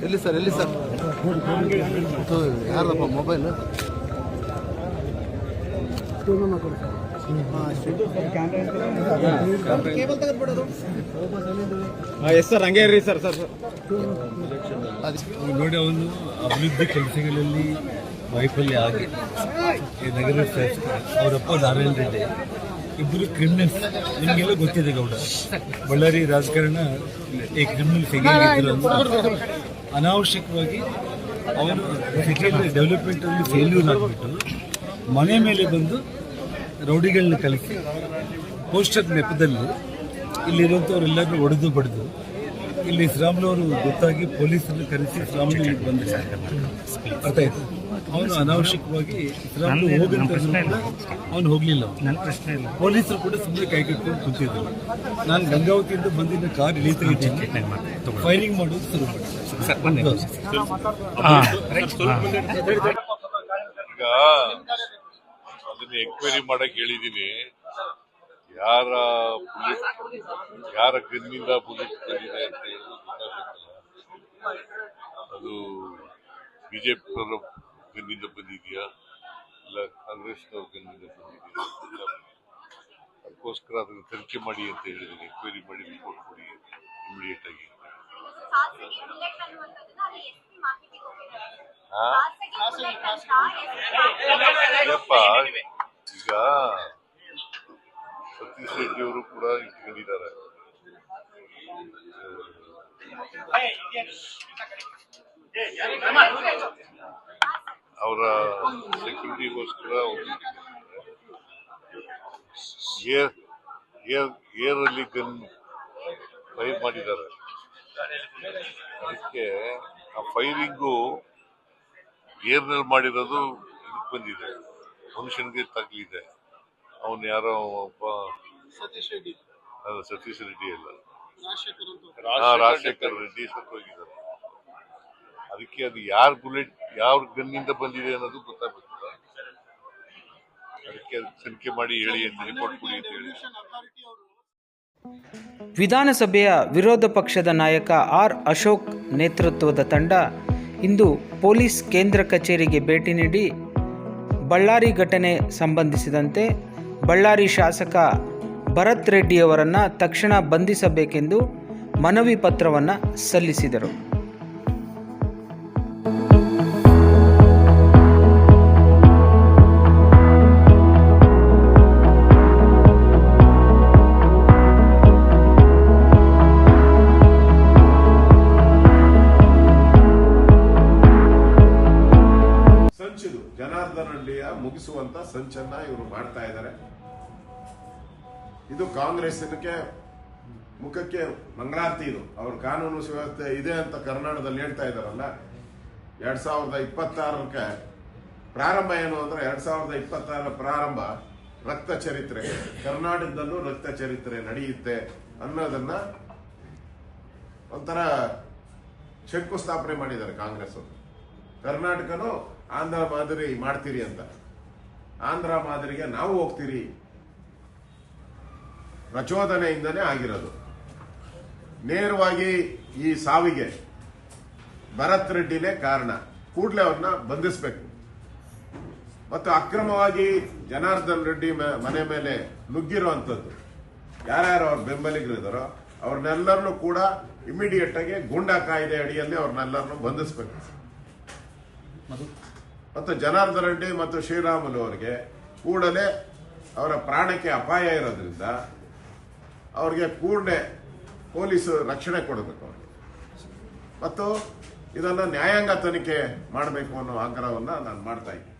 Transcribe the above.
ಎಲ್ಲಿ ಸರ್ ಯಾರಪ್ಪ mobile yes sir ಹಂಗೆ ಇರ್ರಿ ಸರ್ ನೋಡಿ ಅವನು ಅಭಿವೃದ್ಧಿ ಕೆಲಸಗಳಲ್ಲಿ ವೈಫಲ್ಯ ಆಗಿ ನಗರ ಅವರಪ್ಪ ನಾರಾಯಣ ರೆಡ್ಡಿ ಇಬ್ಬರು ಕ್ರಿಮಿನಲ್ಸ್ ನಿಮಗೆಲ್ಲ ಗೊತ್ತಿದೆ ಗೌಡ ಬಳ್ಳಾರಿ ರಾಜಕಾರಣ ಈ ಕ್ರಿಮಿನಲ್ಸ್ ಹೇಗಿದ್ರು ಅನಾವಶ್ಯಕವಾಗಿ ಅವನು ಸೆಕ್ರೆಟರಿ ಡೆವಲಪ್ಮೆಂಟ್ ಅಲ್ಲಿ ಫೇಲ್ಯೂರ್ ಆಗಿಬಿಟ್ಟು ಮನೆ ಮೇಲೆ ಬಂದು ರೌಡಿಗಳನ್ನ ಕಲಿಸಿ ಪೋಸ್ಟರ್ ನೆಪದಲ್ಲಿ ಇಲ್ಲಿರುವಂಥವ್ರೆಲ್ಲರೂ ಹೊಡೆದು ಬಡಿದು ಇಲ್ಲಿ ಶ್ರೀರಾಮುಲವರು ಗೊತ್ತಾಗಿ ಪೊಲೀಸರನ್ನು ಕರೆಸಿ ಶ್ರೀರಾಮುಲು ಇಲ್ಲಿ ಬಂದಿದ್ದಾರೆ. ಅರ್ಥ ಆಯ್ತು. ಅವನು ಅನಾವಶ್ಯಕವಾಗಿ ಶ್ರೀರಾಮುಲು ಹೋಗಂತಂದ್ರೂ ಕೂಡ ಅವನು ಹೋಗಲಿಲ್ಲ. ಪೊಲೀಸರು ಕೂಡ ಸುಮ್ಮನೆ ಕೈ ಕಟ್ಕೊಂಡು ಕೂತಿದ್ರು. ನಾನು ಗಂಗಾವತಿಯಿಂದ ಬಂದಿದ್ದ ಕಾರ್ ಇಳಿತಾ ಇದ್ದೀನಿ, ಫೈರಿಂಗ್ ಮಾಡೋದು ಶುರು ಮಾಡಿ ಅದನ್ನ ಎಂಕ್ವೈರಿ ಮಾಡಕ್ ಹೇಳಿದೀನಿ. ಯಾರ ಗನ್ನಿಂದ ಬುಲೆಟ್ ಬಂದಿದೆ ಅಂತ ಹೇಳೋದು ಗೊತ್ತಾಗಬೇಕಲ್ಲ. ಅದು ಬಿಜೆಪಿ ಗನ್ನಿಂದ ಬಂದಿದೆಯಾ ಇಲ್ಲ ಕಾಂಗ್ರೆಸ್ನವ್ರ ಗನ್ನಿಂದ ಬಂದಿದೆಯಾ, ಅದಕ್ಕೋಸ್ಕರ ಅದನ್ನು ತನಿಖೆ ಮಾಡಿ ಅಂತ ಹೇಳಿದೀನಿ. ಎಂಕ್ವೈರಿ ಮಾಡಿ ರಿಪೋರ್ಟ್ ಕೊಡಿ ಇಮಿಡಿಯೇಟ್ ಆಗಿ. ಯಪ್ಪ, ಈಗ ಸತೀಶ್ ರೆಡ್ಡಿ ಅವರು ಕೂಡ ಇಟ್ಕೊಂಡಿದ್ದಾರೆ. ಅವರ ಸೆಕ್ಯೂರಿಟಿಗೋಸ್ಕರ ಏರಲ್ಲಿ ಗನ್ ಫೈರ್ ಮಾಡಿದ್ದಾರೆ. ಅದಕ್ಕೆ ಆ ಫೈರಿಂಗು ಏರ್ನಲ್ಲಿ ಮಾಡಿರೋದು ಇದಕ್ಕೆ ಬಂದಿದೆ, ಮನುಷ್ಯನಿಗೆ ತಗಲಿದೆ. ಅವನು ಯಾರೋ ಒಬ್ಬ ಸತೀಶ್ ರೆಡ್ಡಿ ಅಲ್ಲ, ರಾಜಶೇಖರ್ ರೆಡ್ಡಿ ಸತ್ತೋಗಿದ್ದಾರೆ. ಅದಕ್ಕೆ ಅದು ಯಾವ ಗನ್ನಿಂದ ಬಂದಿದೆ ಅನ್ನೋದು ಗೊತ್ತಾಗಬೇಕಲ್ಲ. ಅದಕ್ಕೆ ತನಿಖೆ ಮಾಡಿ ಹೇಳಿ ಅಂತ ರಿಪೋರ್ಟ್ ಕೊಡಿ ಅಂತ ಹೇಳಿ. ವಿಧಾನಸಭೆಯ ವಿರೋಧ ಪಕ್ಷದ ನಾಯಕ ಆರ್ ಅಶೋಕ್ ನೇತೃತ್ವದ ತಂಡ ಇಂದು ಪೊಲೀಸ್ ಕೇಂದ್ರ ಕಚೇರಿಗೆ ಭೇಟಿ ನೀಡಿ ಬಳ್ಳಾರಿ ಘಟನೆ ಸಂಬಂಧಿಸಿದಂತೆ ಬಳ್ಳಾರಿ ಶಾಸಕ ಭರತ್ ರೆಡ್ಡಿಯವರನ್ನು ತಕ್ಷಣ ಬಂಧಿಸಬೇಕೆಂದು ಮನವಿ ಪತ್ರವನ್ನು ಸಲ್ಲಿಸಿದರು. ಜನಾರ್ದನಹಳ್ಳಿಯ ಮುಗಿಸುವಂತ ಸಂಚನ್ನ ಇವರು ಮಾಡ್ತಾ ಇದ್ದಾರೆ. ಇದು ಕಾಂಗ್ರೆಸ್ಗೆ ಮುಖಕ್ಕೆ ಮಂಗಳಾರತಿ ಇದು. ಅವ್ರ ಕಾನೂನು ಸುವ್ಯವಸ್ಥೆ ಇದೆ ಅಂತ ಕರ್ನಾಟಕದಲ್ಲಿ ಹೇಳ್ತಾ ಇದಾರಲ್ಲ. 2026ಕ್ಕೆ ಪ್ರಾರಂಭ ಏನು ಅಂದ್ರೆ 2026 ಪ್ರಾರಂಭ ರಕ್ತ ಚರಿತ್ರೆ, ಕರ್ನಾಟಕದಲ್ಲೂ ರಕ್ತ ಚರಿತ್ರೆ ನಡೆಯುತ್ತೆ ಅನ್ನೋದನ್ನ ಒಂಥರ ಶಂಕುಸ್ಥಾಪನೆ ಮಾಡಿದ್ದಾರೆ ಕಾಂಗ್ರೆಸ್ ಅವರು. ಕರ್ನಾಟಕನು ಆಂಧ್ರ ಮಾದರಿ ಮಾಡ್ತೀರಿ ಅಂತ. ಆಂಧ್ರ ಮಾದರಿಗೆ ನಾವು ಹೋಗ್ತೀರಿ ಪ್ರಚೋದನೆಯಿಂದನೇ ಆಗಿರೋದು. ನೇರವಾಗಿ ಈ ಸಾವಿಗೆ ಭರತ್ ರೆಡ್ಡಿನೇ ಕಾರಣ. ಕೂಡಲೇ ಅವ್ರನ್ನ ಬಂಧಿಸಬೇಕು. ಮತ್ತು ಅಕ್ರಮವಾಗಿ ಜನಾರ್ದನ್ ರೆಡ್ಡಿ ಮನೆ ಮೇಲೆ ನುಗ್ಗಿರುವಂಥದ್ದು ಯಾರ್ಯಾರು ಅವ್ರ ಬೆಂಬಲಿಗರಿದ್ದಾರೋ ಅವ್ರನ್ನೆಲ್ಲರನ್ನೂ ಕೂಡ ಇಮಿಡಿಯೇಟ್ ಆಗಿ ಗೂಂಡಾ ಕಾಯ್ದೆ ಅಡಿಯಲ್ಲಿ ಅವ್ರನ್ನೆಲ್ಲರನ್ನೂ ಬಂಧಿಸಬೇಕು. ಮತ್ತು ಜನಾರ್ದನ್ ರೆಡ್ಡಿ ಮತ್ತು ಶ್ರೀರಾಮುಲು ಅವರಿಗೆ ಕೂಡಲೇ ಅವರ ಪ್ರಾಣಕ್ಕೆ ಅಪಾಯ ಇರೋದ್ರಿಂದ ಅವ್ರಿಗೆ ಕೂಡಲೇ ಪೊಲೀಸರು ರಕ್ಷಣೆ ಕೊಡಬೇಕು ಅವ್ರಿಗೆ. ಮತ್ತು ಇದನ್ನು ನ್ಯಾಯಾಂಗ ತನಿಖೆ ಮಾಡಬೇಕು ಅನ್ನೋ ಆಗ್ರಹವನ್ನು ನಾನು ಮಾಡ್ತಾ ಇದ್ದೀನಿ.